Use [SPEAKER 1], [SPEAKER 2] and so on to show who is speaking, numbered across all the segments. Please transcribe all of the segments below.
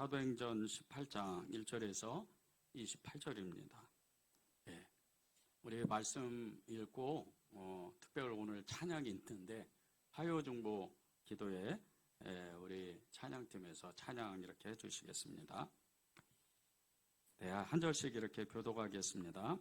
[SPEAKER 1] 사도행전 18장 1절에서 28절입니다. 우리 말씀 읽고 특별 오늘 찬양이 있는데 화요중보 기도에 우리 찬양팀에서 찬양 이렇게 해주시겠습니다. 한 절씩 이렇게 교독하겠습니다.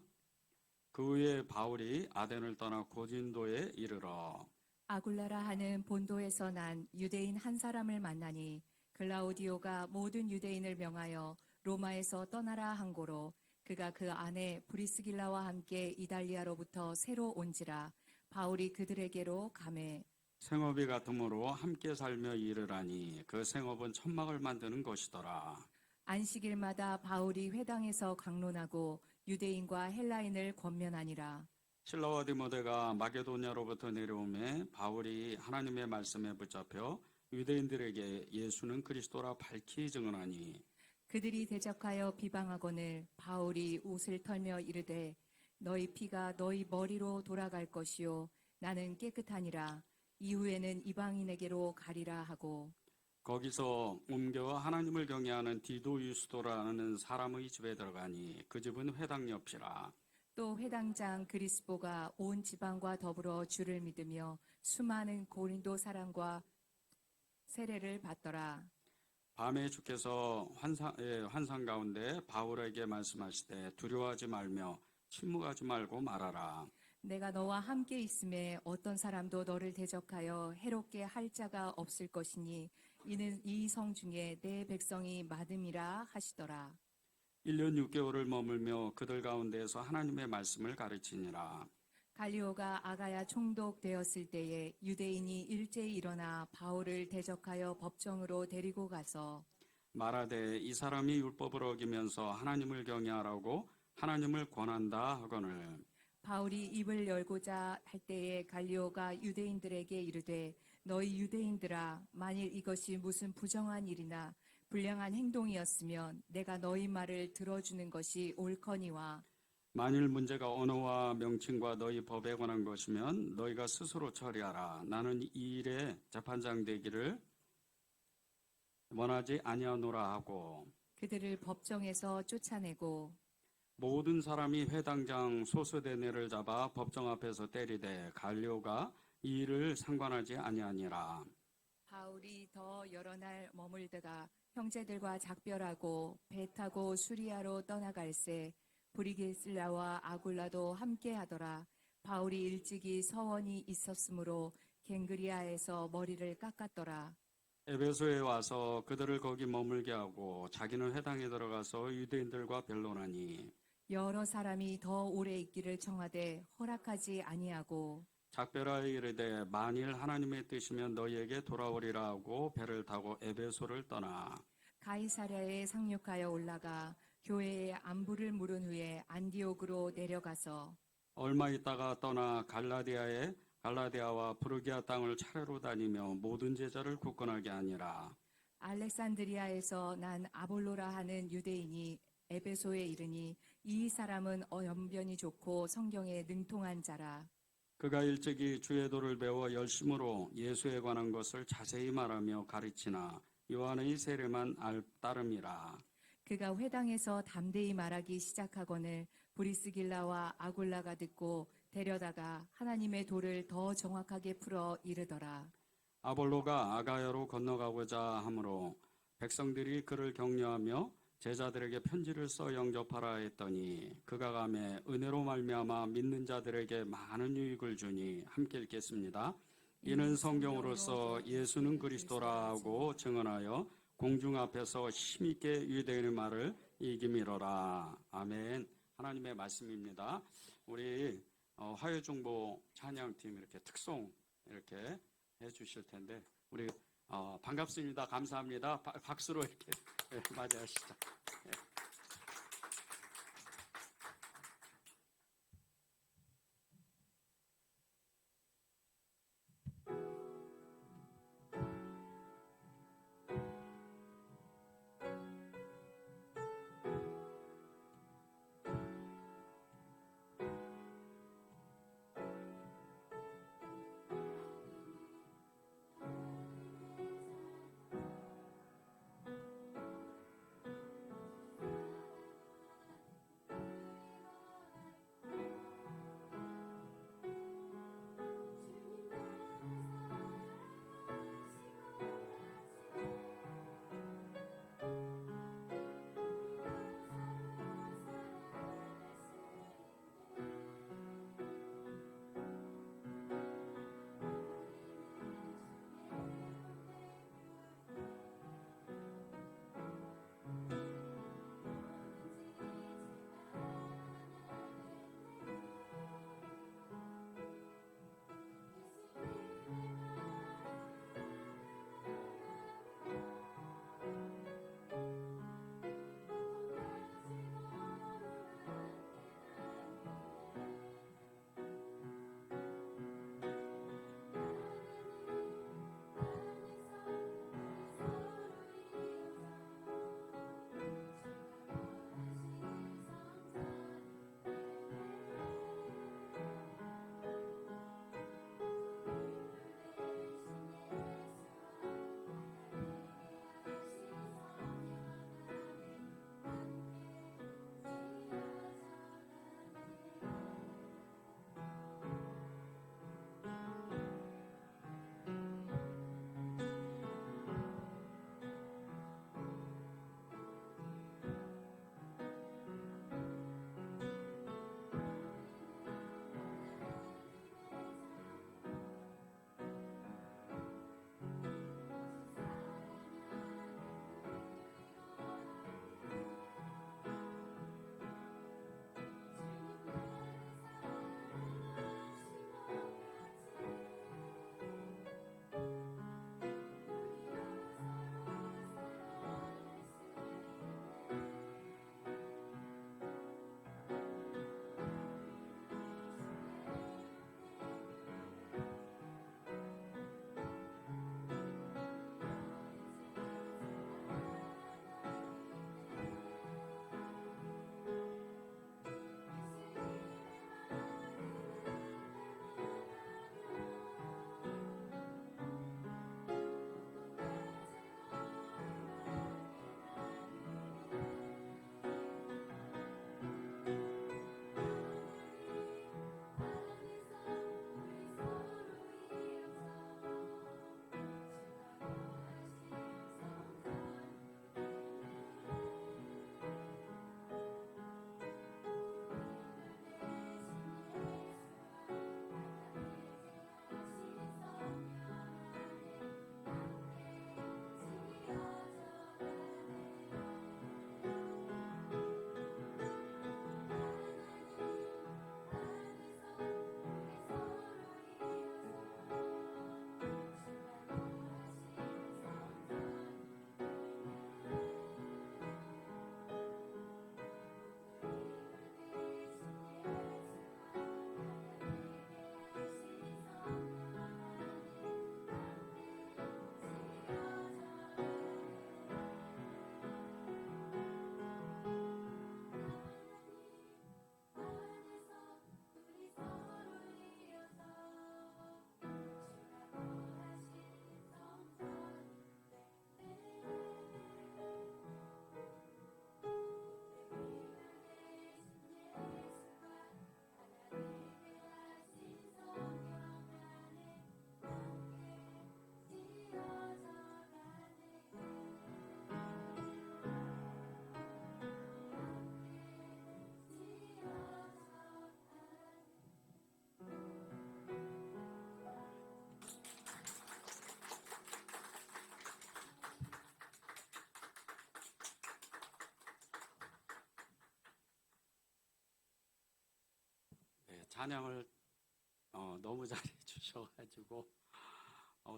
[SPEAKER 1] 그 후에 바울이 아덴을 떠나 고린도에 이르러
[SPEAKER 2] 아굴라라 하는 본도에서 난 유대인 한 사람을 만나니 글라우디오가 모든 유대인을 명하여 로마에서 떠나라 한 고로 그가 그 안에 브리스길라와 함께 이달리아로부터 새로 온지라 바울이 그들에게로 가매
[SPEAKER 1] 생업이 같으므로 함께 살며 일을 하니 그 생업은 천막을 만드는 것이더라.
[SPEAKER 2] 안식일마다 바울이 회당에서 강론하고 유대인과 헬라인을 권면하니라.
[SPEAKER 1] 실라와 디모데가 마게도냐로부터 내려오매 바울이 하나님의 말씀에 붙잡혀 유대인들에게 예수는 그리스도라 밝히 증언하니
[SPEAKER 2] 그들이 대적하여 비방하거늘 바울이 옷을 털며 이르되 너희 피가 너희 머리로 돌아갈 것이요 나는 깨끗하니라. 이후에는 이방인에게로 가리라 하고
[SPEAKER 1] 거기서 옮겨 하나님을 경외하는 디도 유스도라는 사람의 집에 들어가니 그 집은 회당 옆이라.
[SPEAKER 2] 또 회당장 그리스보가 온 지방과 더불어 주를 믿으며 수많은 고린도 사람과 세례를 받더라.
[SPEAKER 1] 밤에 주께서 환상 가운데 바울에게 말씀하시되 두려워하지 말며 침묵하지 말고 말하라.
[SPEAKER 2] 내가 너와 함께 있음에 어떤 사람도 너를 대적하여 해롭게 할 자가 없을 것이니 이는 이 성 중에 내 백성이 많음이라 하시더라.
[SPEAKER 1] 1년 6개월을 머물며 그들 가운데에서 하나님의 말씀을 가르치니라.
[SPEAKER 2] 갈리오가 아가야 총독되었을 때에 유대인이 일제히 일어나 바울을 대적하여 법정으로 데리고 가서
[SPEAKER 1] 말하되 이 사람이 율법을 어기면서 하나님을 경외하라고 하나님을 권한다 하거늘
[SPEAKER 2] 바울이 입을 열고자 할 때에 갈리오가 유대인들에게 이르되 너희 유대인들아 만일 이것이 무슨 부정한 일이나 불량한 행동이었으면 내가 너희 말을 들어주는 것이 옳거니와
[SPEAKER 1] 만일 문제가 언어와 명칭과 너희 법에 관한 것이면 너희가 스스로 처리하라. 나는 이 일에 재판장 되기를 원하지 아니하노라 하고
[SPEAKER 2] 그들을 법정에서 쫓아내고
[SPEAKER 1] 모든 사람이 회당장 소스데네를 잡아 법정 앞에서 때리되 갈리오가 이 일을 상관하지 아니하니라.
[SPEAKER 2] 바울이 더 여러 날 머물다가 형제들과 작별하고 배 타고 수리아로 떠나갈새 브리게슬라와 아굴라도 함께 하더라. 바울이 일찍이 서원이 있었으므로 갱그리아에서 머리를 깎았더라.
[SPEAKER 1] 에베소에 와서 그들을 거기 머물게 하고 자기는 회당에 들어가서 유대인들과 변론하니
[SPEAKER 2] 여러 사람이 더 오래 있기를 청하되 허락하지 아니하고
[SPEAKER 1] 작별하여 이르되 만일 하나님의 뜻이면 너희에게 돌아오리라 하고 배를 타고 에베소를 떠나
[SPEAKER 2] 가이사랴에 상륙하여 올라가 교회에 안부를 물은 후에 안디옥으로 내려가서
[SPEAKER 1] 얼마 있다가 떠나 갈라디아와 프르기아 땅을 차례로 다니며 모든 제자를 굳건하게 하니라.
[SPEAKER 2] 알렉산드리아에서 난 아볼로라 하는 유대인이 에베소에 이르니 이 사람은 언변이 좋고 성경에 능통한 자라.
[SPEAKER 1] 그가 일찍이 주의 도를 배워 열심으로 예수에 관한 것을 자세히 말하며 가르치나 요한의 세례만 따름이라.
[SPEAKER 2] 그가 회당에서 담대히 말하기 시작하거늘 브리스길라와 아굴라가 듣고 데려다가 하나님의 도를 더 정확하게 풀어 이르더라.
[SPEAKER 1] 아볼로가 아가야로 건너가고자 하므로 백성들이 그를 격려하며 제자들에게 편지를 써 영접하라 했더니 그가 가매 은혜로 말미암아 믿는 자들에게 많은 유익을 주니 함께 읽겠습니다. 이는 성경으로서 예수는 그리스도라 하고 증언하여 공중 앞에서 힘있게 유대인의 말을 이기미러라. 아멘. 하나님의 말씀입니다. 우리 화요중보 찬양팀 이렇게 특송 이렇게 해주실 텐데 우리 반갑습니다. 감사합니다. 박수로 이렇게 맞이하시죠. 찬양을 너무 잘해 주셔가지고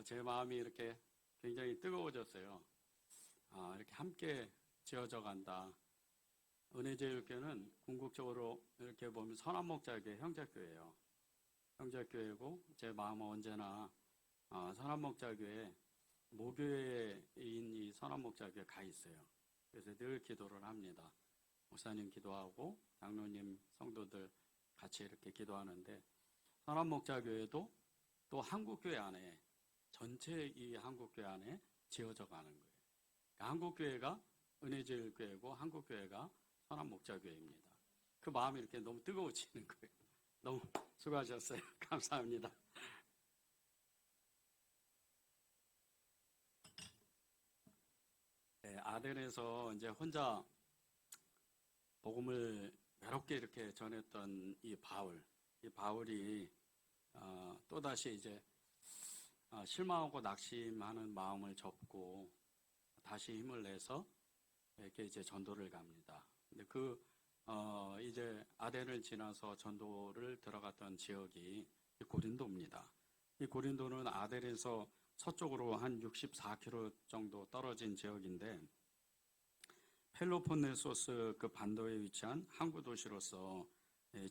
[SPEAKER 1] 제 마음이 이렇게 굉장히 뜨거워졌어요. 이렇게 함께 지어져 간다. 은혜제일교회는 궁극적으로 이렇게 보면 선한목자교회 형제교회예요. 형제교회고 제 마음은 언제나 선한목자교회 모교회인 이 선한목자교회에 가 있어요. 그래서 늘 기도를 합니다. 목사님 기도하고 장로님 성도들 같이 이렇게 기도하는데, 선한목자교회도 또 한국교회 안에, 전체 이 한국교회 안에 지어져 가는 거예요. 그러니까 한국교회가 은혜제일교회고 한국교회가 선한목자교회입니다. 그 마음이 이렇게 너무 뜨거워지는 거예요. 너무 수고하셨어요. 감사합니다. 네, 아덴에서 이제 혼자 복음을 외롭게 이렇게 전했던 이 바울이 또다시 이제 실망하고 낙심하는 마음을 접고 다시 힘을 내서 이렇게 이제 전도를 갑니다. 근데 이제 아덴을 지나서 전도를 들어갔던 지역이 고린도입니다. 이 고린도는 아덴에서 서쪽으로 한 64km 정도 떨어진 지역인데, 펠로폰네소스 그 반도에 위치한 항구 도시로서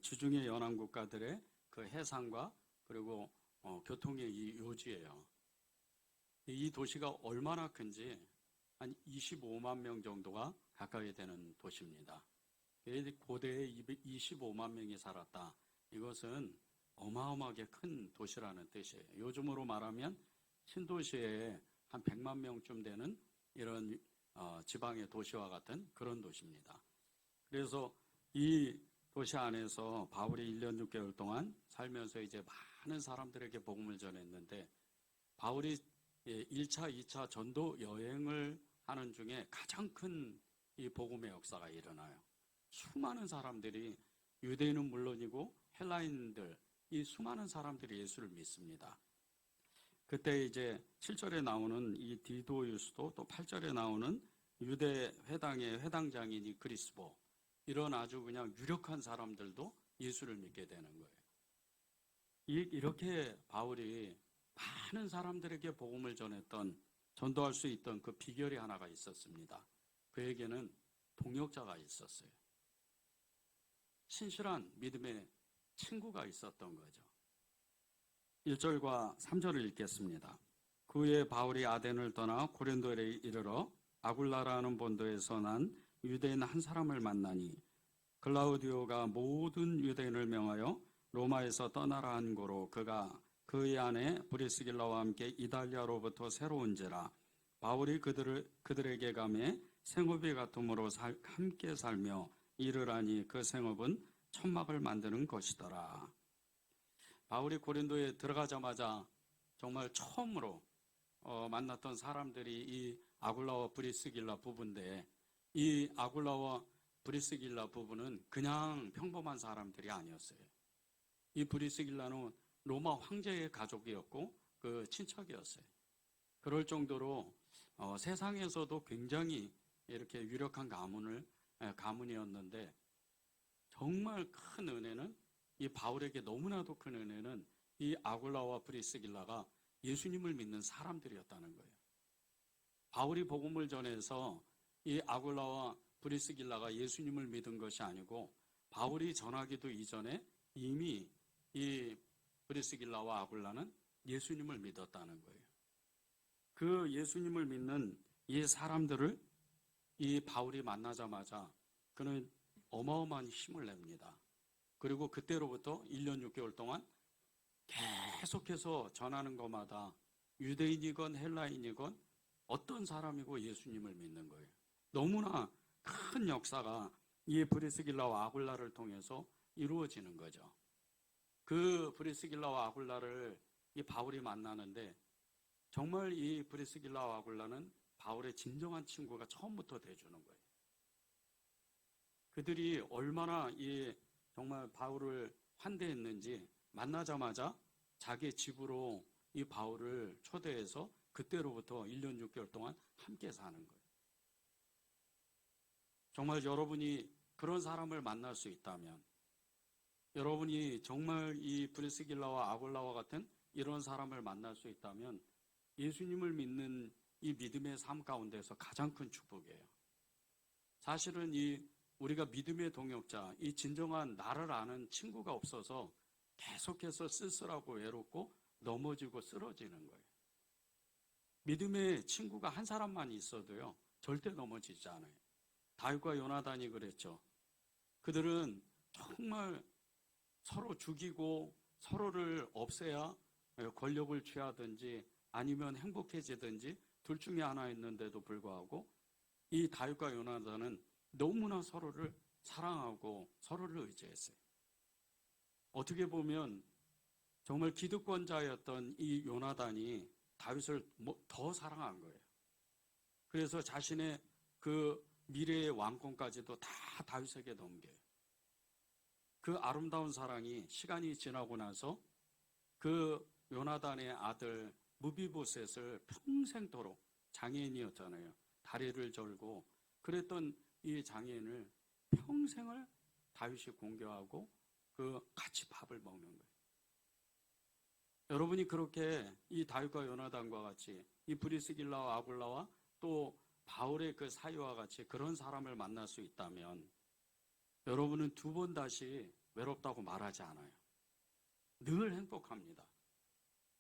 [SPEAKER 1] 주중의 연안 국가들의 그 해상과 그리고 교통의 이 요지예요. 이 도시가 얼마나 큰지 한 25만 명 정도가 가까이 되는 도시입니다. 고대에 25만 명이 살았다. 이것은 어마어마하게 큰 도시라는 뜻이에요. 요즘으로 말하면 신도시에 한 100만 명쯤 되는 이런 지방의 도시와 같은 그런 도시입니다. 그래서 이 도시 안에서 바울이 1년 6개월 동안 살면서 이제 많은 사람들에게 복음을 전했는데, 바울이 1차, 2차 전도 여행을 하는 중에 가장 큰 이 복음의 역사가 일어나요. 수많은 사람들이, 유대인은 물론이고 헬라인들, 이 수많은 사람들이 예수를 믿습니다. 그때 이제 7절에 나오는 이 디도유스도, 또 8절에 나오는 유대 회당의 회당장인 이 그리스보, 이런 아주 그냥 유력한 사람들도 예수를 믿게 되는 거예요. 이렇게 바울이 많은 사람들에게 복음을 전도할 수 있던 그 비결이 하나가 있었습니다. 그에게는 동역자가 있었어요. 신실한 믿음의 친구가 있었던 거죠. 1절과 3절을 읽겠습니다. 그 후에 바울이 아덴을 떠나 고린도에 이르러 아굴라라는 본도에서 난 유대인 한 사람을 만나니, 글라우디오가 모든 유대인을 명하여 로마에서 떠나라 한 고로 그가 그의 아내 브리스길라와 함께 이달리아로부터 새로 온지라. 바울이 그들에게 가매 생업이 같음으로 함께 살며 이르라니 그 생업은 천막을 만드는 것이더라. 바울이 고린도에 들어가자마자 정말 처음으로 만났던 사람들이 이 아굴라와 브리스길라 부부인데, 이 아굴라와 브리스길라 부부는 그냥 평범한 사람들이 아니었어요. 이 브리스길라는 로마 황제의 가족이었고 그 친척이었어요. 그럴 정도로 세상에서도 굉장히 이렇게 유력한 가문이었는데, 정말 큰 은혜는, 이 바울에게 너무나도 큰 은혜는 이 아굴라와 브리스길라가 예수님을 믿는 사람들이었다는 거예요. 바울이 복음을 전해서 이 아굴라와 브리스길라가 예수님을 믿은 것이 아니고, 바울이 전하기도 이전에 이미 이 브리스길라와 아굴라는 예수님을 믿었다는 거예요. 그 예수님을 믿는 이 사람들을 이 바울이 만나자마자 그는 어마어마한 힘을 냅니다. 그리고 그때로부터 1년 6개월 동안 계속해서 전하는 것마다 유대인이건 헬라인이건 어떤 사람이고 예수님을 믿는 거예요. 너무나 큰 역사가 이 브리스길라와 아굴라를 통해서 이루어지는 거죠. 그 브리스길라와 아굴라를 이 바울이 만나는데, 정말 이 브리스길라와 아굴라는 바울의 진정한 친구가 처음부터 돼주는 거예요. 그들이 얼마나 정말 바울을 환대했는지, 만나자마자 자기 집으로 이 바울을 초대해서 그때로부터 1년 6개월 동안 함께 사는 거예요. 정말 여러분이 그런 사람을 만날 수 있다면, 여러분이 정말 이 브리스길라와 아굴라와 같은 이런 사람을 만날 수 있다면 예수님을 믿는 이 믿음의 삶 가운데서 가장 큰 축복이에요. 사실은 우리가 믿음의 동역자, 이 진정한 나를 아는 친구가 없어서 계속해서 쓸쓸하고 외롭고 넘어지고 쓰러지는 거예요. 믿음의 친구가 한 사람만 있어도요, 절대 넘어지지 않아요. 다윗과 요나단이 그랬죠. 그들은 정말 서로 죽이고 서로를 없애야 권력을 취하든지 아니면 행복해지든지 둘 중에 하나였는데도 불구하고 이 다윗과 요나단은 너무나 서로를 사랑하고 서로를 의지했어요. 어떻게 보면 정말 기득권자였던 이 요나단이 다윗을 더 사랑한 거예요. 그래서 자신의 그 미래의 왕권까지도 다 다윗에게 넘겨요. 그 아름다운 사랑이 시간이 지나고 나서 그 요나단의 아들 무비보셋을 평생도록, 장애인이었잖아요. 다리를 절고 그랬던 이 장애인을 평생을 다윗이 공경하고 같이 밥을 먹는 거예요. 여러분이 그렇게 이 다윗과 요나단과 같이 이 브리스길라와 아굴라와 또 바울의 그 사이와 같이 그런 사람을 만날 수 있다면 여러분은 두 번 다시 외롭다고 말하지 않아요. 늘 행복합니다.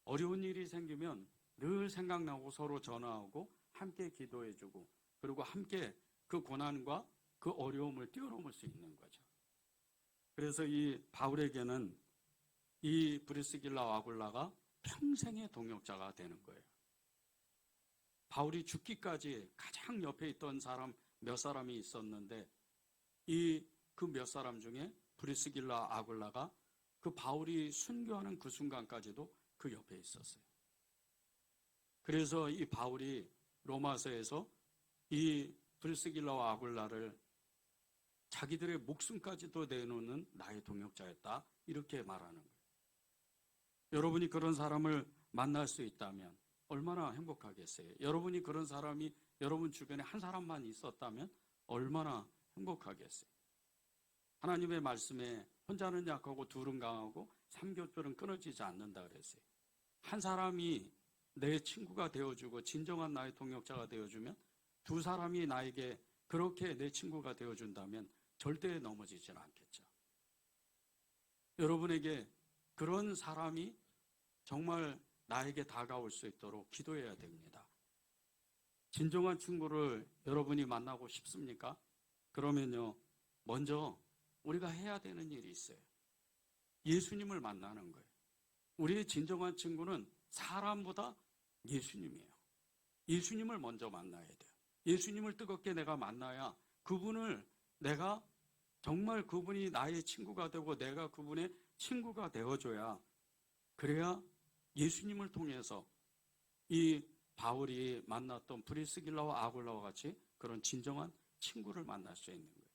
[SPEAKER 1] 어려운 일이 생기면 늘 생각나고 서로 전화하고 함께 기도해주고 그리고 함께 그 고난과 그 어려움을 뛰어넘을 수 있는 거죠. 그래서 이 바울에게는 이 브리스길라와 아굴라가 평생의 동역자가 되는 거예요. 바울이 죽기까지 가장 옆에 있던 사람 몇 사람이 있었는데 그 몇 사람 중에 브리스길라 아굴라가 그 바울이 순교하는 그 순간까지도 그 옆에 있었어요. 그래서 이 바울이 로마서에서 이 브리스길라와 아굴라를 자기들의 목숨까지도 내놓는 나의 동역자였다 이렇게 말하는 거예요. 여러분이 그런 사람을 만날 수 있다면 얼마나 행복하겠어요. 여러분이 그런 사람이 여러분 주변에 한 사람만 있었다면 얼마나 행복하겠어요. 하나님의 말씀에 혼자는 약하고 둘은 강하고 삼겹살은 끊어지지 않는다 그랬어요. 한 사람이 내 친구가 되어주고 진정한 나의 동역자가 되어주면 두 사람이 나에게 그렇게 내 친구가 되어준다면 절대 넘어지지는 않겠죠. 여러분에게 그런 사람이 정말 나에게 다가올 수 있도록 기도해야 됩니다. 진정한 친구를 여러분이 만나고 싶습니까? 그러면요, 먼저 우리가 해야 되는 일이 있어요. 예수님을 만나는 거예요. 우리의 진정한 친구는 사람보다 예수님이에요. 예수님을 먼저 만나야 돼요. 예수님을 뜨겁게 내가 만나야 그분을 내가 정말 그분이 나의 친구가 되고 내가 그분의 친구가 되어줘야 그래야 예수님을 통해서 이 바울이 만났던 브리스길라와 아굴라와 같이 그런 진정한 친구를 만날 수 있는 거예요.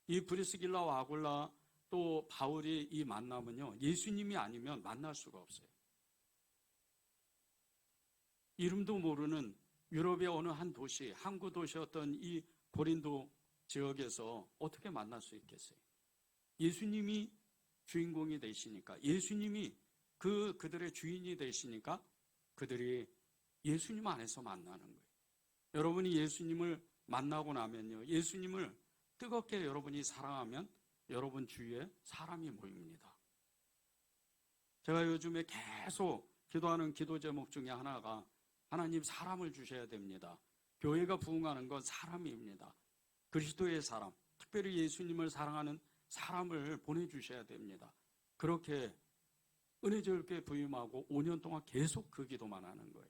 [SPEAKER 1] 이 브리스길라와 아굴라 또 바울이 이 만남은요, 예수님이 아니면 만날 수가 없어요. 이름도 모르는 유럽의 어느 한 도시, 항구 도시였던 이 고린도 지역에서 어떻게 만날 수 있겠어요? 예수님이 주인공이 되시니까, 예수님이 그들의 주인이 되시니까 그들이 예수님 안에서 만나는 거예요. 여러분이 예수님을 만나고 나면요, 예수님을 뜨겁게 여러분이 사랑하면 여러분 주위에 사람이 모입니다. 제가 요즘에 계속 기도하는 기도 제목 중에 하나가 하나님 사람을 주셔야 됩니다. 교회가 부흥하는 건 사람입니다. 그리스도의 사람, 특별히 예수님을 사랑하는 사람을 보내주셔야 됩니다. 그렇게 은혜절께 부임하고 5년 동안 계속 그 기도만 하는 거예요.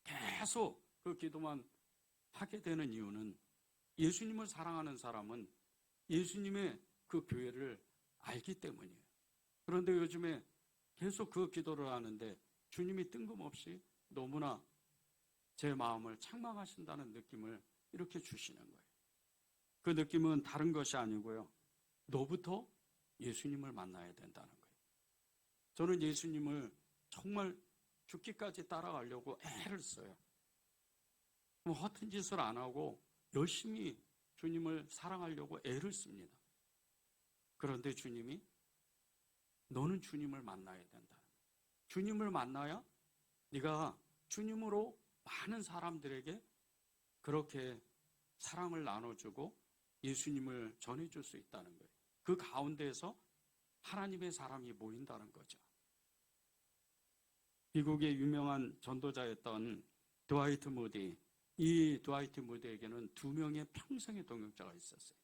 [SPEAKER 1] 계속 그 기도만 하게 되는 이유는 예수님을 사랑하는 사람은 예수님의 그 교회를 알기 때문이에요. 그런데 요즘에 계속 그 기도를 하는데 주님이 뜬금없이 너무나 제 마음을 책망하신다는 느낌을 이렇게 주시는 거예요. 그 느낌은 다른 것이 아니고요. 너부터 예수님을 만나야 된다는 거예요. 저는 예수님을 정말 죽기까지 따라가려고 애를 써요. 허튼 짓을 안 하고 열심히 주님을 사랑하려고 애를 씁니다. 그런데 주님이 너는 주님을 만나야 된다. 주님을 만나야 네가 주님으로 많은 사람들에게 그렇게 사랑을 나눠주고 예수님을 전해줄 수 있다는 거예요. 그 가운데에서 하나님의 사람이 모인다는 거죠. 미국의 유명한 전도자였던 드와이트 무디, 이 드와이트 무디에게는 2명의 평생의 동역자가 있었어요.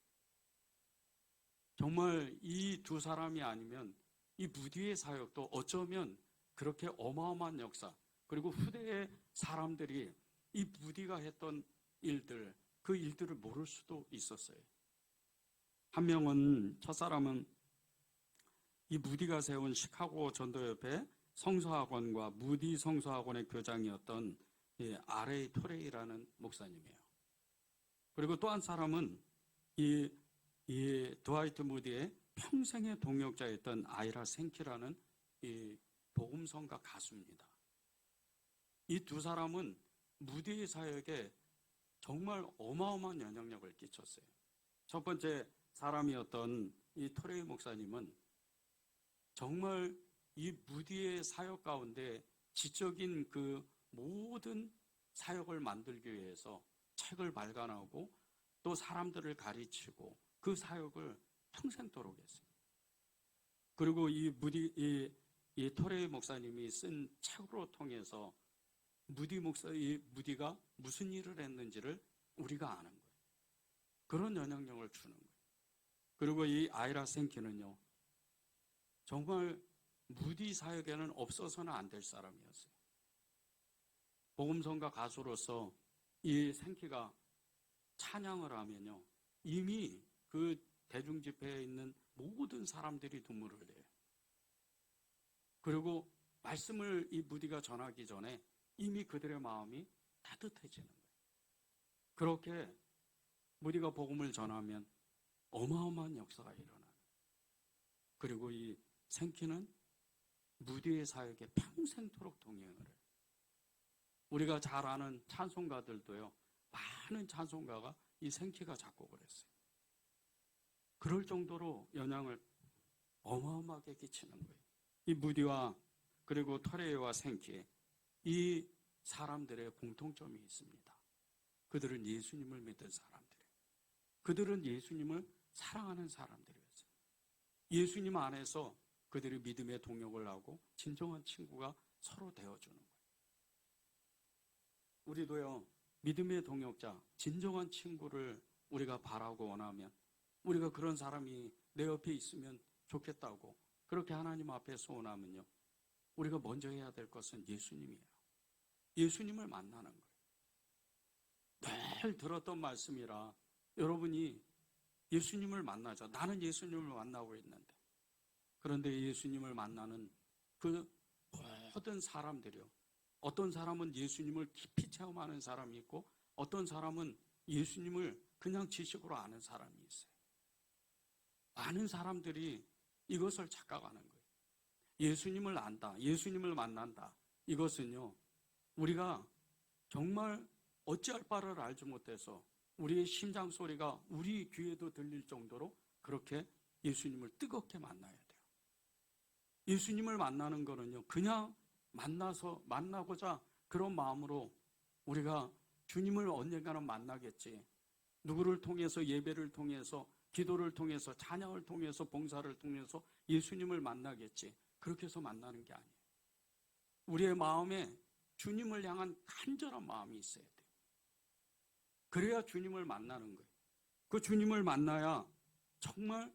[SPEAKER 1] 정말 이 두 사람이 아니면 이 무디의 사역도 어쩌면 그렇게 어마어마한 역사, 그리고 후대의 사람들이 이 무디가 했던 일들, 그 일들을 모를 수도 있었어요. 한 명은, 첫사람은 이 무디가 세운 시카고 전도협회 성서학원과 무디 성서학원의 교장이었던 R.A. 토레이라는 목사님이에요. 그리고 또 한 사람은 이 드와이트 무디의 평생의 동역자였던 아이라 생키라는 이 복음성가 가수입니다. 이 두 사람은 무디의 사역에 정말 어마어마한 영향력을 끼쳤어요. 첫 번째 사람이었던 이 토레이 목사님은 정말 이 무디의 사역 가운데 지적인 그 모든 사역을 만들기 위해서 책을 발간하고 또 사람들을 가르치고 그 사역을 평생도록 했어요. 그리고 이 토레이 목사님이 쓴 책으로 통해서 이 무디가 무슨 일을 했는지를 우리가 아는 거예요. 그런 영향력을 주는 거예요. 그리고 이 아이라 생키는요, 정말 무디 사역에는 없어서는 안 될 사람이었어요. 복음성가 가수로서 이 생키가 찬양을 하면요, 이미 그 대중집회에 있는 모든 사람들이 눈물을 흘려요. 그리고 말씀을 이 무디가 전하기 전에 이미 그들의 마음이 따뜻해지는 거예요. 그렇게 무디가 복음을 전하면 어마어마한 역사가 일어나요. 그리고 이 생키는 무디의 사역에 평생토록 동행을 해요. 우리가 잘 아는 찬송가들도요, 많은 찬송가가 이 생키가 작곡을 했어요. 그럴 정도로 영향을 어마어마하게 끼치는 거예요. 이 무디와 그리고 토레이와 생키, 이 사람들의 공통점이 있습니다. 그들은 예수님을 믿은 사람들이에요. 그들은 예수님을 사랑하는 사람들이었어요. 예수님 안에서 그들이 믿음의 동역을 하고 진정한 친구가 서로 되어주는 거예요. 우리도요, 믿음의 동역자, 진정한 친구를 우리가 바라고 원하면, 우리가 그런 사람이 내 옆에 있으면 좋겠다고 그렇게 하나님 앞에 소원하면요, 우리가 먼저 해야 될 것은 예수님이에요. 예수님을 만나는 거예요. 늘 들었던 말씀이라 여러분이 예수님을 만나자. 나는 예수님을 만나고 있는데. 그런데 예수님을 만나는 그 모든 사람들이요, 어떤 사람은 예수님을 깊이 체험하는 사람이 있고 어떤 사람은 예수님을 그냥 지식으로 아는 사람이 있어요. 많은 사람들이 이것을 착각하는 거예요. 예수님을 안다, 예수님을 만난다. 이것은요, 우리가 정말 어찌할 바를 알지 못해서 우리의 심장 소리가 우리 귀에도 들릴 정도로 그렇게 예수님을 뜨겁게 만나야 돼요. 예수님을 만나는 거는요, 그냥 만나고자 그런 마음으로 우리가 주님을 언젠가는 만나겠지, 누구를 통해서, 예배를 통해서, 기도를 통해서, 찬양을 통해서, 봉사를 통해서 예수님을 만나겠지, 그렇게 해서 만나는 게 아니에요. 우리의 마음에 주님을 향한 간절한 마음이 있어야 돼요. 그래야 주님을 만나는 거예요. 그 주님을 만나야 정말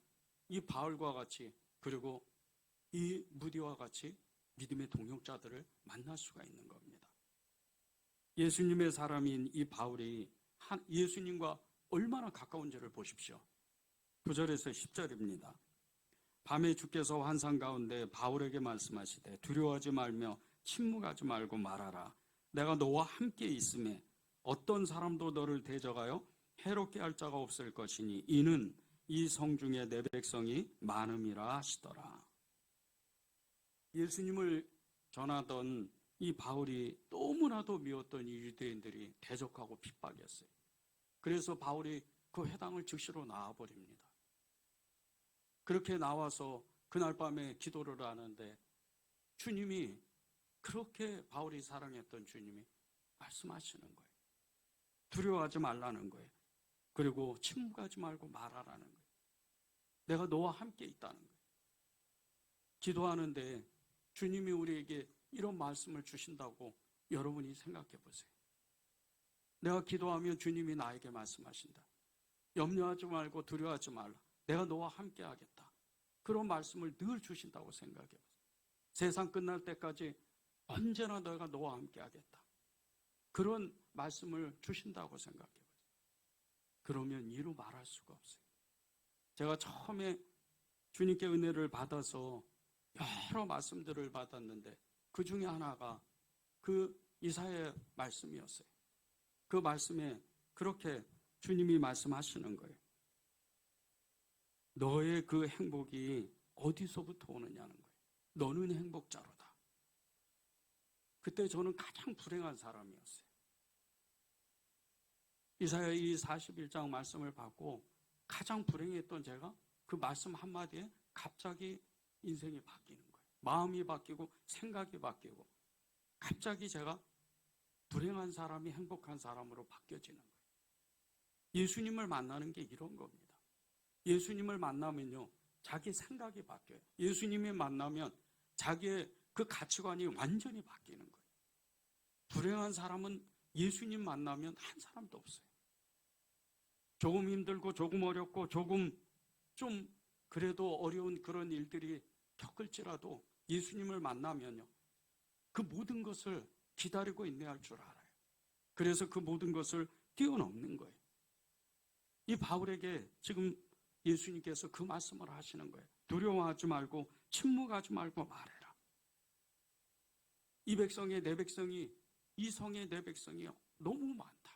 [SPEAKER 1] 이 바울과 같이, 그리고 이 무디와 같이 믿음의 동역자들을 만날 수가 있는 겁니다. 예수님의 사람인 이 바울이 예수님과 얼마나 가까운지를 보십시오. 9절에서 10절입니다. 밤에 주께서 환상 가운데 바울에게 말씀하시되 두려워하지 말며 침묵하지 말고 말하라. 내가 너와 함께 있음에 어떤 사람도 너를 대적하여 해롭게 할 자가 없을 것이니 이는 이 성중에 내 백성이 많음이라 하시더라. 예수님을 전하던 이 바울이 너무나도 미웠던 이 유대인들이 대적하고 핍박했어요. 그래서 바울이 그 회당을 즉시로 나와버립니다. 그렇게 나와서 그날 밤에 기도를 하는데 주님이, 그렇게 바울이 사랑했던 주님이 말씀하시는 거예요. 두려워하지 말라는 거예요. 그리고 침묵하지 말고 말하라는 거예요. 내가 너와 함께 있다는 거예요. 기도하는데 주님이 우리에게 이런 말씀을 주신다고 여러분이 생각해 보세요. 내가 기도하면 주님이 나에게 말씀하신다. 염려하지 말고 두려워하지 말라. 내가 너와 함께 하겠다. 그런 말씀을 늘 주신다고 생각해 보세요. 세상 끝날 때까지 언제나 내가 너와 함께 하겠다. 그런 말씀을 주신다고 생각해 보세요. 그러면 이루 말할 수가 없어요. 제가 처음에 주님께 은혜를 받아서 여러 말씀들을 받았는데 그 중에 하나가 그 이사야의 말씀이었어요. 그 말씀에 그렇게 주님이 말씀하시는 거예요. 너의 그 행복이 어디서부터 오느냐는 거예요. 너는 행복자로다. 그때 저는 가장 불행한 사람이었어요. 이사야 이 41장 말씀을 받고 가장 불행했던 제가 그 말씀 한마디에 갑자기 인생이 바뀌는 거예요. 마음이 바뀌고 생각이 바뀌고 갑자기 제가 불행한 사람이 행복한 사람으로 바뀌어지는 거예요. 예수님을 만나는 게 이런 겁니다. 예수님을 만나면요, 자기 생각이 바뀌어요. 예수님이 만나면 자기의 그 가치관이 완전히 바뀌는 거예요. 불행한 사람은 예수님 만나면 한 사람도 없어요. 조금 힘들고 조금 어렵고 조금 좀 그래도 어려운 그런 일들이 겪을지라도 예수님을 만나면요, 그 모든 것을 기다리고 인내할 줄 알아요. 그래서 그 모든 것을 뛰어넘는 거예요. 이 바울에게 지금 예수님께서 그 말씀을 하시는 거예요. 두려워하지 말고 침묵하지 말고 말해라. 이 백성의 내 백성이, 이 성의 내 백성이 너무 많다.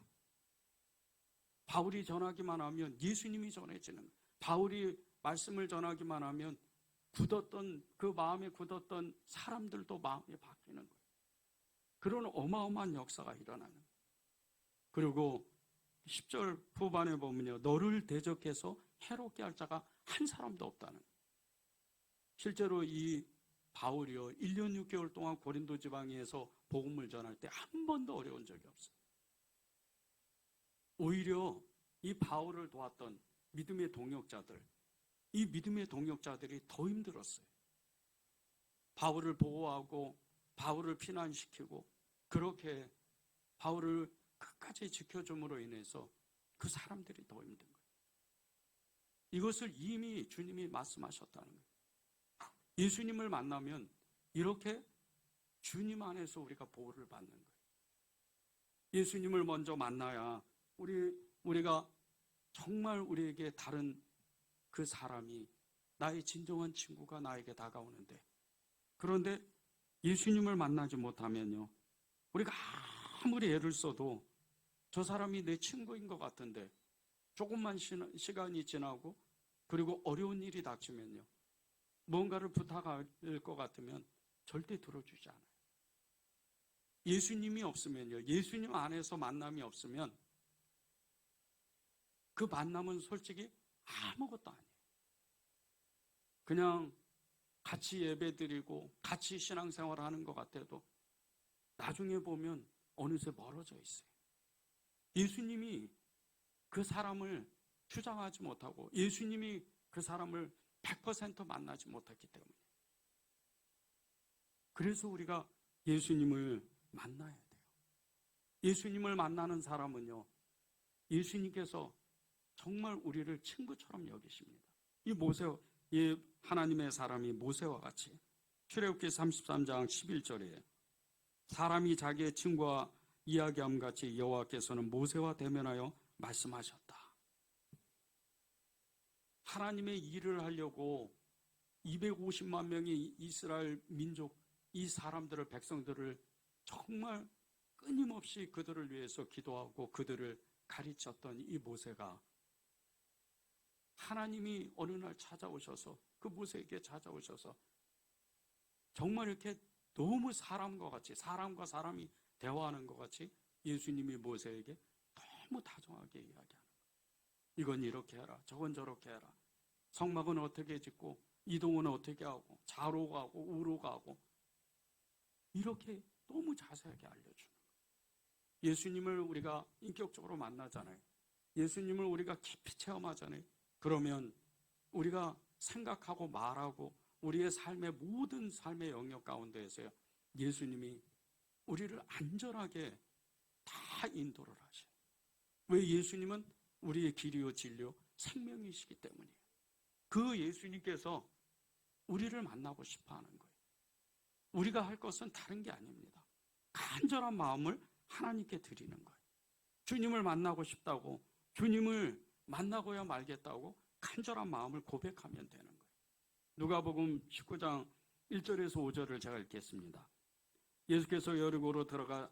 [SPEAKER 1] 바울이 전하기만 하면 예수님이 전해지는 거예요. 바울이 말씀을 전하기만 하면 굳었던 그 마음에 굳었던 사람들도 마음이 바뀌는 거예요. 그런 어마어마한 역사가 일어나는 거예요. 그리고 10절 후반에 보면요, 너를 대적해서 해롭게 할 자가 한 사람도 없다는 거예요. 실제로 이 바울이요, 1년 6개월 동안 고린도 지방에서 복음을 전할 때 한 번도 어려운 적이 없어요. 오히려 이 바울을 도왔던 믿음의 동역자들, 이 믿음의 동역자들이 더 힘들었어요. 바울을 보호하고 바울을 피난시키고 그렇게 바울을 끝까지 지켜줌으로 인해서 그 사람들이 더 힘든 거예요. 이것을 이미 주님이 말씀하셨다는 거예요. 예수님을 만나면 이렇게 주님 안에서 우리가 보호를 받는 거예요. 예수님을 먼저 만나야 우리가 정말 우리에게 다른 그 사람이, 나의 진정한 친구가 나에게 다가오는데, 그런데 예수님을 만나지 못하면요, 우리가 아무리 애를 써도 저 사람이 내 친구인 것 같은데 조금만 시간이 지나고 그리고 어려운 일이 닥치면요, 뭔가를 부탁할 것 같으면 절대 들어주지 않아요. 예수님이 없으면요, 예수님 안에서 만남이 없으면 그 만남은 솔직히 아무것도 아니에요. 그냥 같이 예배드리고 같이 신앙생활 하는 것 같아도 나중에 보면 어느새 멀어져 있어요. 예수님이 그 사람을 주장하지 못하고 예수님이 그 사람을 100% 만나지 못했기 때문에, 그래서 우리가 예수님을 만나야 돼요. 예수님을 만나는 사람은요, 예수님께서 정말 우리를 친구처럼 여기십니다. 이 하나님의 사람이 모세와 같이, 출애굽기 33장 11절에 사람이 자기의 친구와 이야기함 같이 여호와께서는 모세와 대면하여 말씀하셨다. 하나님의 일을 하려고 250만 명의 이스라엘 민족, 이 사람들을, 백성들을 정말 끊임없이 그들을 위해서 기도하고 그들을 가르쳤던 이 모세가, 하나님이 어느 날 찾아오셔서 그 모세에게 찾아오셔서 정말 이렇게 너무 사람과 같이, 사람과 사람이 대화하는 것 같이 예수님이 모세에게 너무 다정하게 이야기하는 거예요. 이건 이렇게 해라, 저건 저렇게 해라. 성막은 어떻게 짓고 이동은 어떻게 하고 좌로 가고 우로 가고 이렇게 너무 자세하게 알려주는 거예요. 예수님을 우리가 인격적으로 만나잖아요. 예수님을 우리가 깊이 체험하잖아요. 그러면 우리가 생각하고 말하고 우리의 삶의 모든 삶의 영역 가운데에서요, 예수님이 우리를 안전하게 다 인도를 하셔요. 왜? 예수님은 우리의 길이요 진리요 생명이시기 때문이에요. 그 예수님께서 우리를 만나고 싶어 하는 거예요. 우리가 할 것은 다른 게 아닙니다. 간절한 마음을 하나님께 드리는 거예요. 주님을 만나고 싶다고, 주님을 만나고야 말겠다고 간절한 마음을 고백하면 되는 거예요. 누가복음 19장 1절에서 5절을 제가 읽겠습니다. 예수께서 여리고로 들어가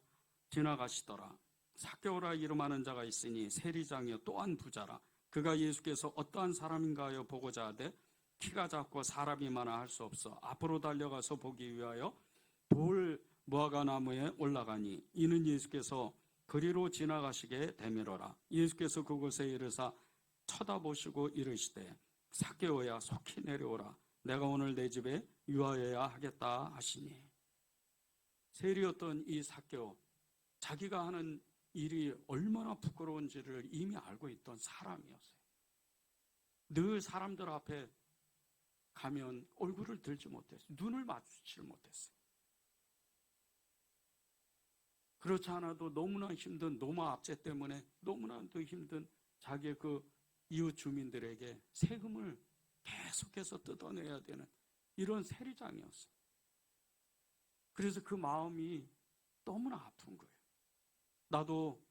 [SPEAKER 1] 지나가시더라. 삭개오라 이름하는 자가 있으니 세리장이요 또한 부자라. 그가 예수께서 어떠한 사람인가 하여 보고자 하되 키가 작고 사람이 많아 할 수 없어 앞으로 달려가서 보기 위하여 돌 무화과 나무에 올라가니 이는 예수께서 그리로 지나가시게 되밀어라. 예수께서 그곳에 이르사 쳐다보시고 이르시되 삭개오야 속히 내려오라. 내가 오늘 내 집에 유하여야 하겠다 하시니. 세리였던 이 삭개오, 자기가 하는 일이 얼마나 부끄러운지를 이미 알고 있던 사람이었어요. 늘 사람들 앞에 가면 얼굴을 들지 못했어요. 눈을 마주치지 못했어요. 그렇지 않아도 너무나 힘든 노마 압제 때문에 너무나도 힘든 자기의 그 이웃 주민들에게 세금을 계속해서 뜯어내야 되는 이런 세리장이었어요. 그래서 그 마음이 너무나 아픈 거예요. 나도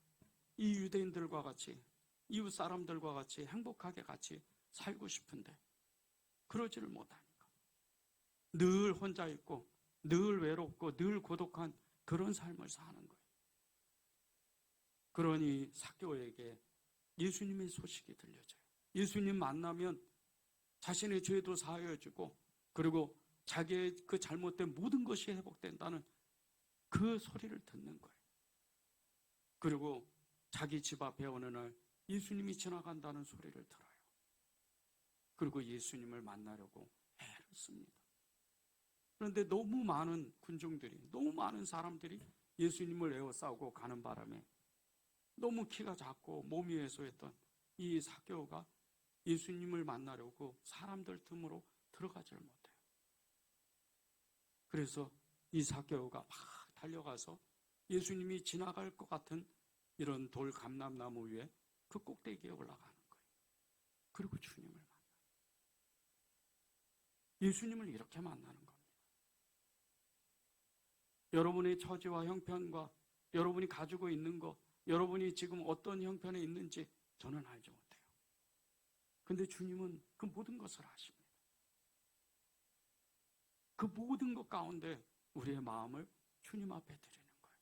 [SPEAKER 1] 이 유대인들과 같이, 이웃 사람들과 같이 행복하게 같이 살고 싶은데 그러지를 못하니까 늘 혼자 있고 늘 외롭고 늘 고독한 그런 삶을 사는 거예요. 그러니 삭개오에게 예수님의 소식이 들려져요. 예수님 만나면 자신의 죄도 사하여지고 그리고 자기의 그 잘못된 모든 것이 회복된다는 그 소리를 듣는 거예요. 그리고 자기 집 앞에 어느 날 예수님이 지나간다는 소리를 들어요. 그리고 예수님을 만나려고 애를 씁니다. 그런데 너무 많은 군중들이, 너무 많은 사람들이 예수님을 에워싸고 가는 바람에 너무 키가 작고 몸이 왜소했던 이 삭개오가 예수님을 만나려고 사람들 틈으로 들어가지를 못해요. 그래서 이 삭개오가 막 달려가서 예수님이 지나갈 것 같은 이런 돌 감람나무 위에 그 꼭대기에 올라가는 거예요. 그리고 주님을 만나요. 예수님을 이렇게 만나는 겁니다. 여러분의 처지와 형편과 여러분이 가지고 있는 것, 여러분이 지금 어떤 형편에 있는지 저는 알지 못해요. 근데 주님은 그 모든 것을 아십니다. 그 모든 것 가운데 우리의 마음을 주님 앞에 드리는 거예요.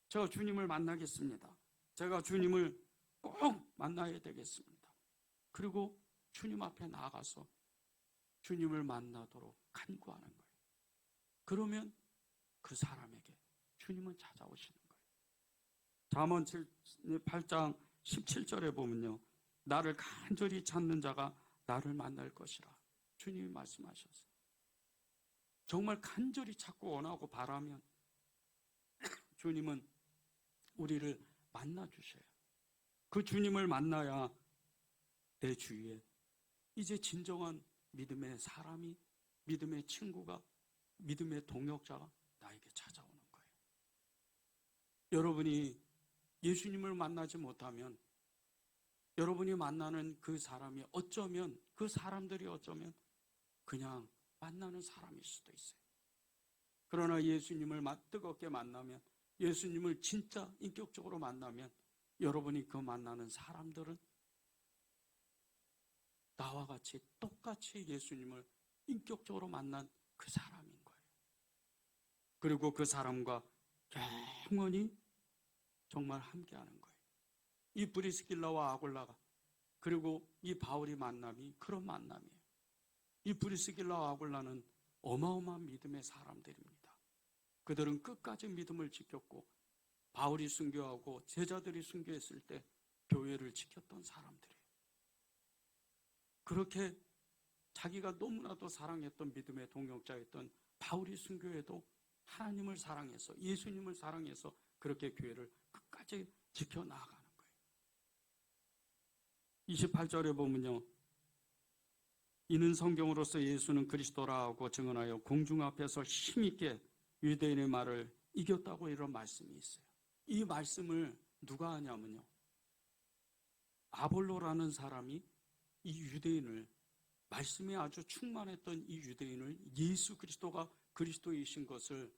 [SPEAKER 1] 제가 주님을 만나겠습니다. 제가 주님을 꼭 만나야 되겠습니다. 그리고 주님 앞에 나아가서 주님을 만나도록 간구하는 거예요. 그러면 그 사람에게 주님은 찾아오시는 거예요. 잠언 8장 17절에 보면요, 나를 간절히 찾는 자가 나를 만날 것이라 주님이 말씀하셨어요. 정말 간절히 찾고 원하고 바라면 주님은 우리를 만나주셔요. 그 주님을 만나야 내 주위에 이제 진정한 믿음의 사람이, 믿음의 친구가, 믿음의 동역자가 나에게 찾아오는 거예요. 여러분이 예수님을 만나지 못하면 여러분이 만나는 그 사람이 어쩌면, 그 사람들이 어쩌면 그냥 만나는 사람일 수도 있어요. 그러나 예수님을 뜨겁게 만나면, 예수님을 진짜 인격적으로 만나면 여러분이 그 만나는 사람들은 나와 같이 똑같이 예수님을 인격적으로 만난 그 사람인 거예요. 그리고 그 사람과 영원히 정말 함께하는 거예요. 이 브리스길라와 아굴라가, 그리고 이 바울이 만남이 그런 만남이에요. 이 브리스길라와 아굴라는 어마어마한 믿음의 사람들입니다. 그들은 끝까지 믿음을 지켰고 바울이 순교하고 제자들이 순교했을 때 교회를 지켰던 사람들이에요. 그렇게 자기가 너무나도 사랑했던 믿음의 동역자였던 바울이 순교해도 하나님을 사랑해서 예수님을 사랑해서 그렇게 교회를 끝까지 지켜나가는 거예요. 28절에 보면요. 이는 성경으로서 예수는 그리스도라고 증언하여 공중 앞에서 힘있게 유대인의 말을 이겼다고 이런 말씀이 있어요. 이 말씀을 누가 하냐면요. 아볼로라는 사람이 이 유대인을 말씀에 아주 충만했던 이 유대인을 예수 그리스도가 그리스도이신 것을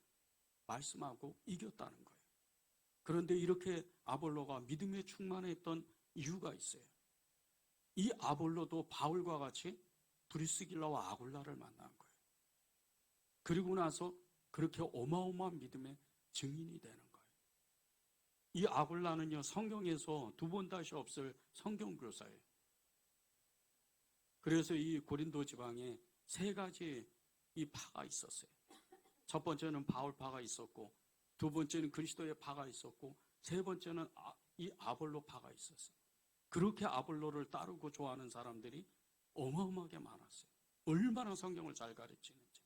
[SPEAKER 1] 말씀하고 이겼다는 거예요. 그런데 이렇게 아볼로가 믿음에 충만했던 이유가 있어요. 이 아볼로도 바울과 같이 브리스길라와 아굴라를 만난 거예요. 그리고 나서 그렇게 어마어마한 믿음의 증인이 되는 거예요. 이 아굴라는요, 성경에서 두 번 다시 없을 성경교사예요. 그래서 이 고린도 지방에 세 가지 이 파가 있었어요. 첫 번째는 바울파가 있었고, 두 번째는 그리스도의 파가 있었고, 세 번째는 이 아볼로 파가 있었어요. 그렇게 아볼로를 따르고 좋아하는 사람들이 어마어마하게 많았어요. 얼마나 성경을 잘 가르치는지.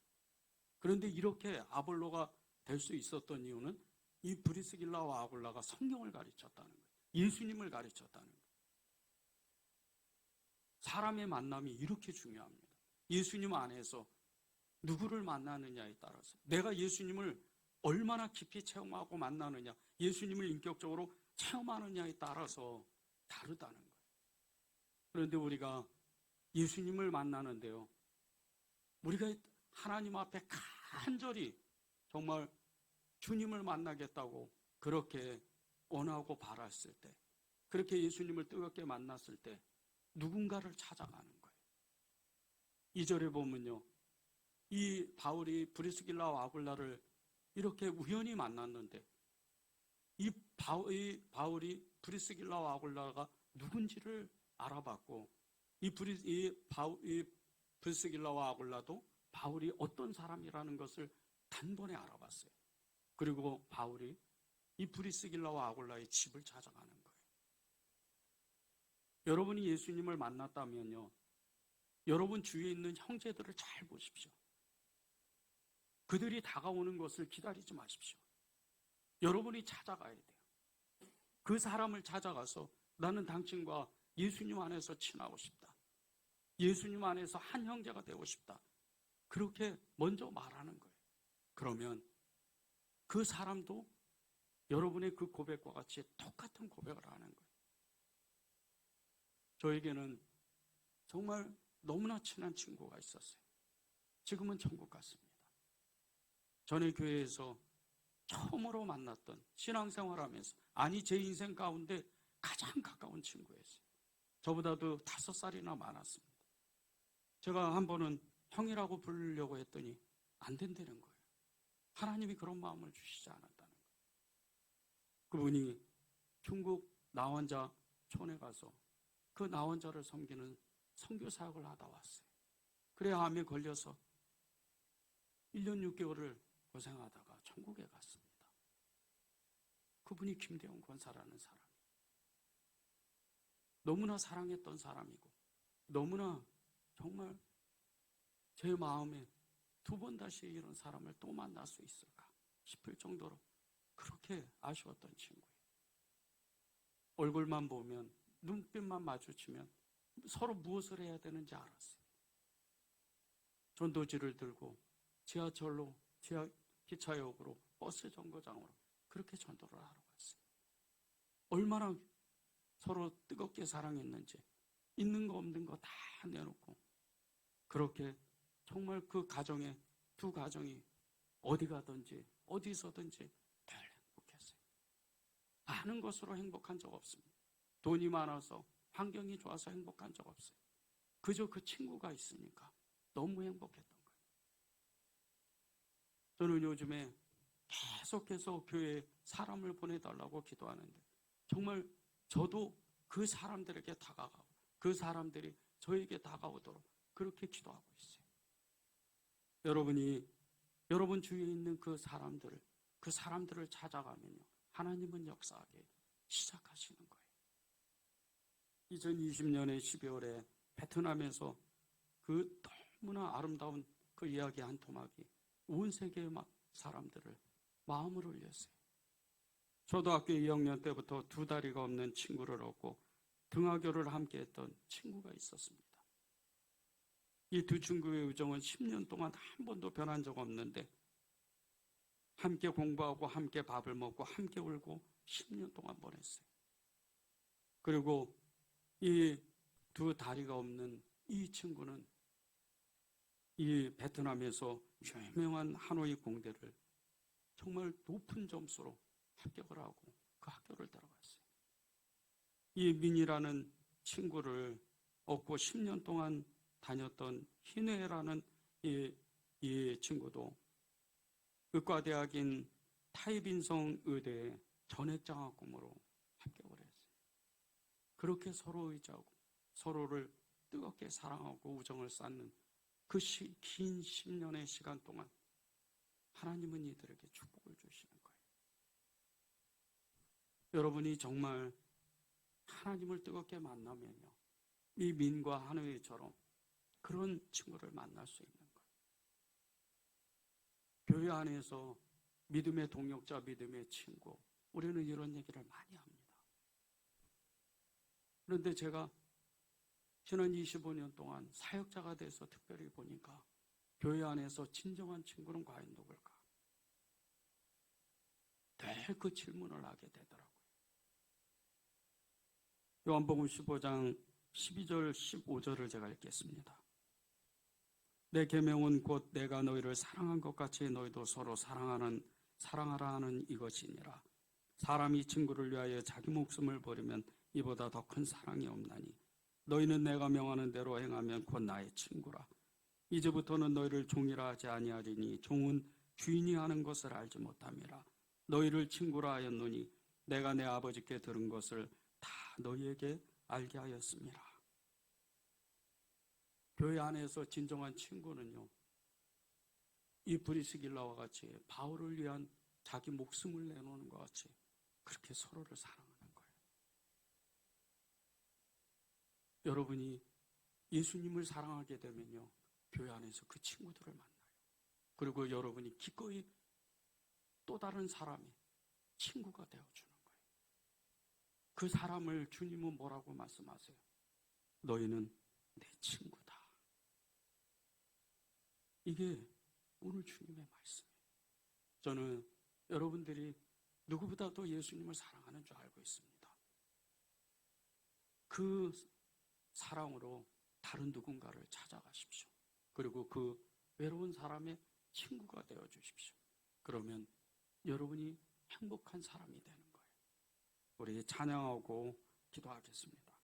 [SPEAKER 1] 그런데 이렇게 아볼로가 될 수 있었던 이유는 이 브리스길라와 아굴라가 성경을 가르쳤다는 거예요. 예수님을 가르쳤다는 거예요. 사람의 만남이 이렇게 중요합니다. 예수님 안에서 누구를 만나느냐에 따라서 내가 예수님을 얼마나 깊이 체험하고 만나느냐, 예수님을 인격적으로 체험하느냐에 따라서 다르다는 거예요. 그런데 우리가 예수님을 만나는데요, 우리가 하나님 앞에 간절히 정말 주님을 만나겠다고 그렇게 원하고 바랐을 때, 그렇게 예수님을 뜨겁게 만났을 때 누군가를 찾아가는 거예요. 2절에 보면요, 이 바울이 브리스길라와 아굴라를 이렇게 우연히 만났는데 이 바울이 브리스길라와 아굴라가 누군지를 알아봤고, 이 브리스길라와 아굴라도 바울이 어떤 사람이라는 것을 단번에 알아봤어요. 그리고 바울이 이 브리스길라와 아굴라의 집을 찾아가는 거예요. 여러분이 예수님을 만났다면요, 여러분 주위에 있는 형제들을 잘 보십시오. 그들이 다가오는 것을 기다리지 마십시오. 여러분이 찾아가야 돼요. 그 사람을 찾아가서 나는 당신과 예수님 안에서 친하고 싶다. 예수님 안에서 한 형제가 되고 싶다. 그렇게 먼저 말하는 거예요. 그러면 그 사람도 여러분의 그 고백과 같이 똑같은 고백을 하는 거예요. 저에게는 정말 너무나 친한 친구가 있었어요. 지금은 천국 갔습니다. 전에 교회에서 처음으로 만났던, 신앙생활하면서, 아니 제 인생 가운데 가장 가까운 친구였어요. 저보다도 5살이나 많았습니다. 제가 한 번은 형이라고 부르려고 했더니 안 된다는 거예요. 하나님이 그런 마음을 주시지 않았다는 거예요. 그분이 중국 나원자촌에 가서 그 나원자를 섬기는 선교 사역을 하다 왔어요. 그래 암에 걸려서 1년 6개월을 고생하다가 천국에 갔습니다. 그분이 김대원 권사라는 사람이에요. 너무나 사랑했던 사람이고 너무나 정말 제 마음에 두 번 다시 이런 사람을 또 만날 수 있을까 싶을 정도로 그렇게 아쉬웠던 친구예요. 얼굴만 보면, 눈빛만 마주치면 서로 무엇을 해야 되는지 알았어요. 전도지를 들고 지하철로, 기차역으로, 버스 정거장으로 그렇게 전도를 하러 갔어요. 얼마나 서로 뜨겁게 사랑했는지 있는 거 없는 거 다 내놓고 그렇게 정말 그 가정에, 두 가정이 어디 가든지 어디서든지 늘 행복했어요. 많은 것으로 행복한 적 없습니다. 돈이 많아서, 환경이 좋아서 행복한 적 없어요. 그저 그 친구가 있으니까 너무 행복했던 거예요. 저는 요즘에 계속해서 교회에 사람을 보내달라고 기도하는데 정말 저도 그 사람들에게 다가가고 그 사람들이 저에게 다가오도록 그렇게 기도하고 있어요. 여러분이 여러분 주위에 있는 그 사람들을 찾아가면요, 하나님은 역사하게 시작하시는 거예요. 2020년에 12월에 베트남에서 그 너무나 아름다운 그 이야기 한 토막이 온 세계의 사람들을 마음을 울렸어요. 초등학교 2학년 때부터 두 다리가 없는 친구를 얻고 등하교를 함께 했던 친구가 있었습니다. 이 두 친구의 우정은 10년 동안 한 번도 변한 적 없는데 함께 공부하고 함께 밥을 먹고 함께 울고 10년 동안 보냈어요. 그리고 이 두 다리가 없는 이 친구는 이 베트남에서 유명한 하노이 공대를 정말 높은 점수로 합격을 하고 그 학교를 들어갔어요. 이 민이라는 친구를 얻고 10년 동안 다녔던 희뇌라는 이 친구도 의과대학인 타이빈성 의대에 전액장학금으로 합격을 했어요. 그렇게 서로 의지하고 서로를 뜨겁게 사랑하고 우정을 쌓는 그 긴 10년의 시간 동안 하나님은 이들에게 축복을 주시는 거예요. 여러분이 정말 하나님을 뜨겁게 만나면요, 이 민과 하노이처럼 그런 친구를 만날 수 있는 거예요. 교회 안에서 믿음의 동역자, 믿음의 친구, 우리는 이런 얘기를 많이 합니다. 그런데 제가 지난 25년 동안 사역자가 돼서 특별히 보니까 교회 안에서 진정한 친구는 과연 누굴까? 늘 그 질문을 하게 되더라고요. 요한복음 15장 12절 15절을 제가 읽겠습니다. 내 계명은 곧 내가 너희를 사랑한 것 같이 너희도 서로 사랑하라 하는 이것이니라. 사람이 친구를 위하여 자기 목숨을 버리면 이보다 더 큰 사랑이 없나니 너희는 내가 명하는 대로 행하면 곧 나의 친구라. 이제부터는 너희를 종이라 하지 아니하리니 종은 주인이 하는 것을 알지 못함이라. 너희를 친구라 하였노니 내가 내 아버지께 들은 것을 다 너희에게 알게 하였음이라. 교회 안에서 진정한 친구는요, 이 브리스길라와 같이 바울을 위한 자기 목숨을 내놓는 것 같이 그렇게 서로를 사랑하는 거예요. 여러분이 예수님을 사랑하게 되면요, 교회 안에서 그 친구들을 만나요. 그리고 여러분이 기꺼이 또 다른 사람이 친구가 되어주는 거예요. 그 사람을 주님은 뭐라고 말씀하세요? 너희는 내 친구다. 이게 오늘 주님의 말씀이에요. 저는 여러분들이 누구보다도 예수님을 사랑하는 줄 알고 있습니다. 그 사랑으로 다른 누군가를 찾아가십시오. 그리고 그 외로운 사람의 친구가 되어 주십시오. 그러면 여러분이 행복한 사람이 되는 거예요. 우리 찬양하고 기도하겠습니다.